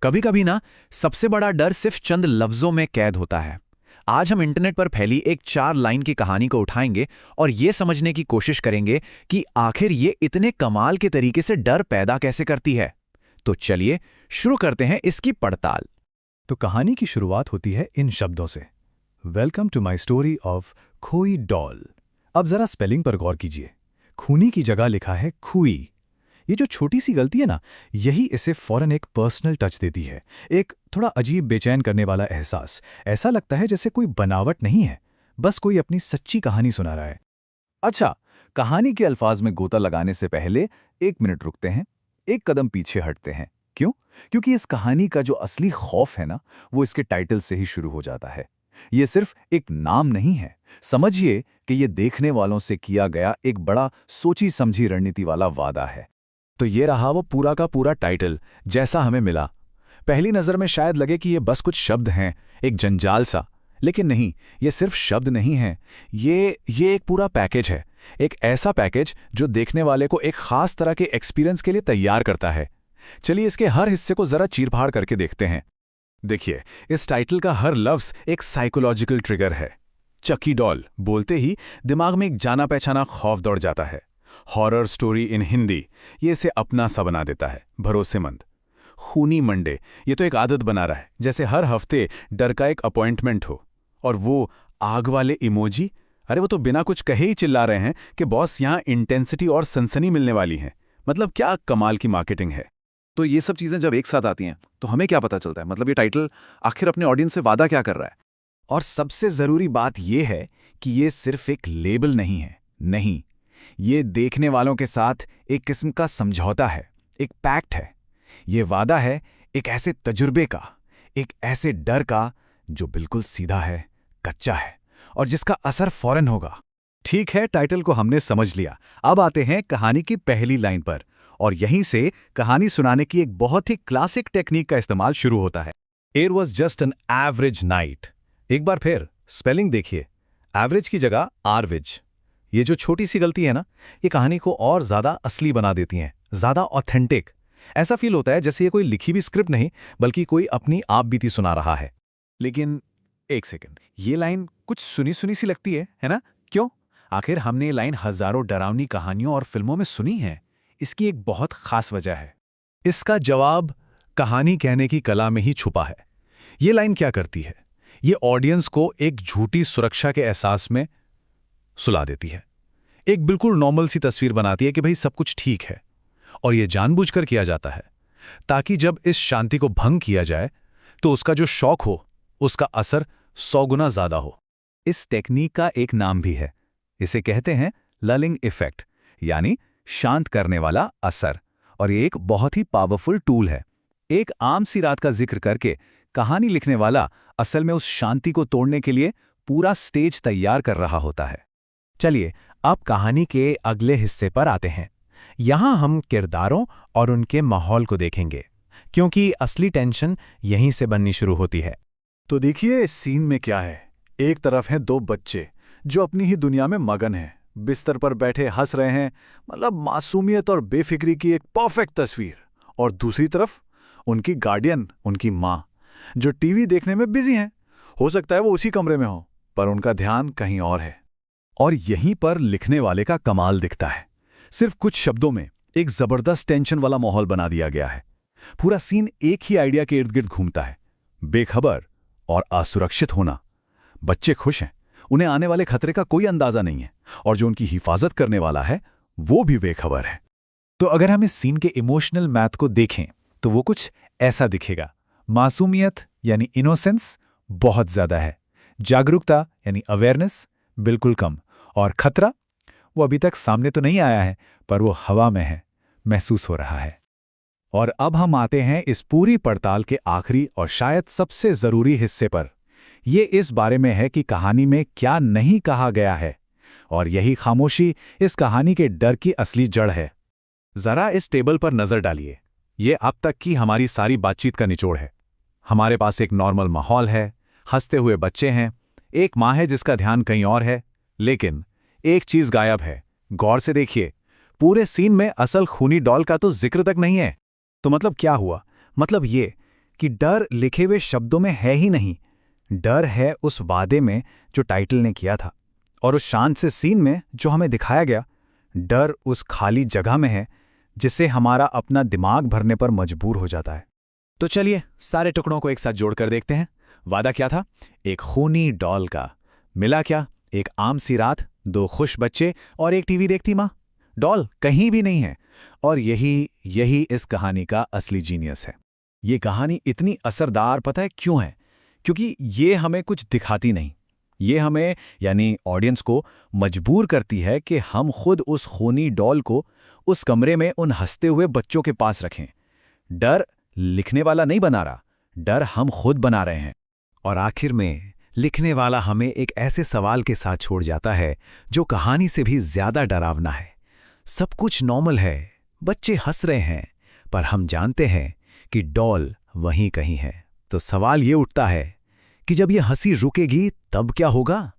कभी कभी ना सबसे बड़ा डर सिर्फ चंद लफ्जों में कैद होता है। आज हम इंटरनेट पर फैली एक 4 लाइन की कहानी को उठाएंगे और ये समझने की कोशिश करेंगे कि आखिर ये इतने कमाल के तरीके से डर पैदा कैसे करती है। तो चलिए शुरू करते हैं इसकी पड़ताल। तो कहानी की शुरुआत होती है इन शब्दों से, welcome to my story of खोई डॉल। अब जरा स्पेलिंग पर गौर कीजिए। खूनी की जगह लिखा है खुई। ये जो छोटी सी गलती है ना, यही इसे फौरन एक पर्सनल टच देती है, एक थोड़ा अजीब बेचैन करने वाला एहसास। ऐसा लगता है जैसे कोई बनावट नहीं है, बस कोई अपनी सच्ची कहानी सुना रहा है। अच्छा, कहानी के अल्फाज में गोता लगाने से पहले 1 मिनट रुकते हैं, एक कदम पीछे हटते हैं। क्यों? क्योंकि इस कहानी का जो असली खौफ है ना, वो इसके टाइटल से ही शुरू हो जाता है। ये सिर्फ एक नाम नहीं है, समझिए कि ये देखने वालों से किया गया एक बड़ा सोची समझी रणनीति वाला वादा है। तो ये रहा वो पूरा का पूरा टाइटल जैसा हमें मिला। पहली नज़र में शायद लगे कि ये बस कुछ शब्द हैं, एक जंजाल सा, लेकिन नहीं, ये सिर्फ शब्द नहीं हैं। ये एक पूरा पैकेज है, एक ऐसा पैकेज जो देखने वाले को एक खास तरह के एक्सपीरियंस के लिए तैयार करता है। चलिए इसके हर हिस्से को जरा चीर-फाड़ करके देखते हैं। देखिए, इस टाइटल का हर लफ्ज एक साइकोलॉजिकल ट्रिगर है। चकी डॉल बोलते ही दिमाग में एक जाना पहचाना खौफ दौड़ जाता है। हॉरर स्टोरी इन हिंदी, ये इसे अपना सा बना देता है, भरोसेमंद। खूनी मंडे, ये तो एक आदत बना रहा है, जैसे हर हफ्ते डर का एक अपॉइंटमेंट हो। और वो आग वाले इमोजी, अरे वो तो बिना कुछ कहे ही चिल्ला रहे हैं कि बॉस यहाँ इंटेंसिटी और सनसनी मिलने वाली है। मतलब क्या कमाल की मार्केटिंग है। तो ये सब चीज़ें जब एक साथ आती हैं तो हमें क्या पता चलता है? मतलब ये टाइटल आखिर अपने ऑडियंस से वादा क्या कर रहा है? और सबसे जरूरी बात यह है कि ये सिर्फ एक लेबल नहीं है, नहीं, ये देखने वालों के साथ एक किस्म का समझौता है, एक पैक्ट है। ये वादा है एक ऐसे तजुर्बे का, एक ऐसे डर का जो बिल्कुल सीधा है, कच्चा है और जिसका असर फौरन होगा। ठीक है, टाइटल को हमने समझ लिया। अब आते हैं कहानी की पहली लाइन पर, और यहीं से कहानी सुनाने की एक बहुत ही क्लासिक टेक्निक का इस्तेमाल शुरू होता है। It was just an average night। एक बार फिर स्पेलिंग देखिए, एवरेज की जगह आरविज। ये जो छोटी सी गलती है ना, ये कहानी को और ज्यादा असली बना देती है, ज्यादा ऑथेंटिक। ऐसा फील होता है जैसे ये कोई लिखी हुई स्क्रिप्ट नहीं, बल्कि कोई अपनी आप बीती सुना रहा है। लेकिन एक सेकंड, ये लाइन कुछ सुनी सुनी सी लगती है ना? क्यों? आखिर हमने ये लाइन हजारों डरावनी कहानियों और फिल्मों में सुनी है। इसकी एक बहुत खास वजह है। इसका जवाब कहानी कहने की कला में ही छुपा है। ये लाइन क्या करती है? ये ऑडियंस को एक झूठी सुरक्षा के एहसास में सुला देती है। एक बिल्कुल नॉर्मल सी तस्वीर बनाती है कि भाई सब कुछ ठीक है, और यह जानबूझकर किया जाता है ताकि जब इस शांति को भंग किया जाए तो उसका जो शौक हो, उसका असर 100 गुना ज्यादा हो। इस टेक्निक का एक नाम भी है, इसे कहते हैं ललिंग इफेक्ट, यानी शांत करने वाला असर। और ये एक बहुत ही पावरफुल टूल है। एक आम सी रात का जिक्र करके कहानी लिखने वाला असल में उस शांति को तोड़ने के लिए पूरा स्टेज तैयार कर रहा होता है। चलिए अब कहानी के अगले हिस्से पर आते हैं। यहां हम किरदारों और उनके माहौल को देखेंगे, क्योंकि असली टेंशन यहीं से बननी शुरू होती है। तो देखिए इस सीन में क्या है। एक तरफ हैं 2 बच्चे जो अपनी ही दुनिया में मगन हैं, बिस्तर पर बैठे हंस रहे हैं, मतलब मासूमियत और बेफिक्री की एक परफेक्ट तस्वीर। और दूसरी तरफ उनकी गार्डियन, उनकी माँ, जो टीवी देखने में बिजी हैं। हो सकता है वो उसी कमरे में हो, पर उनका ध्यान कहीं और है। और यहीं पर लिखने वाले का कमाल दिखता है। सिर्फ कुछ शब्दों में एक जबरदस्त टेंशन वाला माहौल बना दिया गया है। पूरा सीन एक ही आइडिया के इर्द गिर्द घूमता है, बेखबर और असुरक्षित होना। बच्चे खुश हैं, उन्हें आने वाले खतरे का कोई अंदाजा नहीं है, और जो उनकी हिफाजत करने वाला है वो भी बेखबर है। तो अगर हम इस सीन के इमोशनल मैथ को देखें तो वो कुछ ऐसा दिखेगा। मासूमियत यानी इनोसेंस बहुत ज्यादा है, जागरूकता यानी अवेयरनेस बिल्कुल कम, और खतरा वो अभी तक सामने तो नहीं आया है, पर वो हवा में है, महसूस हो रहा है। और अब हम आते हैं इस पूरी पड़ताल के आखिरी और शायद सबसे जरूरी हिस्से पर। ये इस बारे में है कि कहानी में क्या नहीं कहा गया है, और यही खामोशी इस कहानी के डर की असली जड़ है। जरा इस टेबल पर नजर डालिए। ये अब तक की हमारी सारी बातचीत का निचोड़ है। हमारे पास एक नॉर्मल माहौल है, हंसते हुए बच्चे हैं, एक माँ है जिसका ध्यान कहीं और है, लेकिन एक चीज गायब है। गौर से देखिए, पूरे सीन में असल खूनी डॉल का तो जिक्र तक नहीं है। तो मतलब क्या हुआ? मतलब ये कि डर लिखे हुए शब्दों में है ही नहीं, डर है उस वादे में जो टाइटल ने किया था, और उस शांत से सीन में जो हमें दिखाया गया, डर उस खाली जगह में है जिसे हमारा अपना दिमाग भरने पर मजबूर हो जाता है। तो चलिए सारे टुकड़ों को एक साथ जोड़कर देखते हैं। वादा क्या था? एक खूनी डॉल का। मिला क्या? एक आम सी रात, 2 खुश बच्चे और एक टीवी देखती माँ। डॉल कहीं भी नहीं है, और यही इस कहानी का असली जीनियस है। ये कहानी इतनी असरदार पता है क्यों है? क्योंकि ये हमें कुछ दिखाती नहीं, ये हमें यानी ऑडियंस को मजबूर करती है कि हम खुद उस खूनी डॉल को उस कमरे में उन हंसते हुए बच्चों के पास रखें। डर लिखने वाला नहीं बना रहा, डर हम खुद बना रहे हैं। और आखिर में लिखने वाला हमें एक ऐसे सवाल के साथ छोड़ जाता है जो कहानी से भी ज्यादा डरावना है। सब कुछ नॉर्मल है, बच्चे हंस रहे हैं, पर हम जानते हैं कि डॉल वहीं कहीं है। तो सवाल ये उठता है कि जब ये हंसी रुकेगी तब क्या होगा?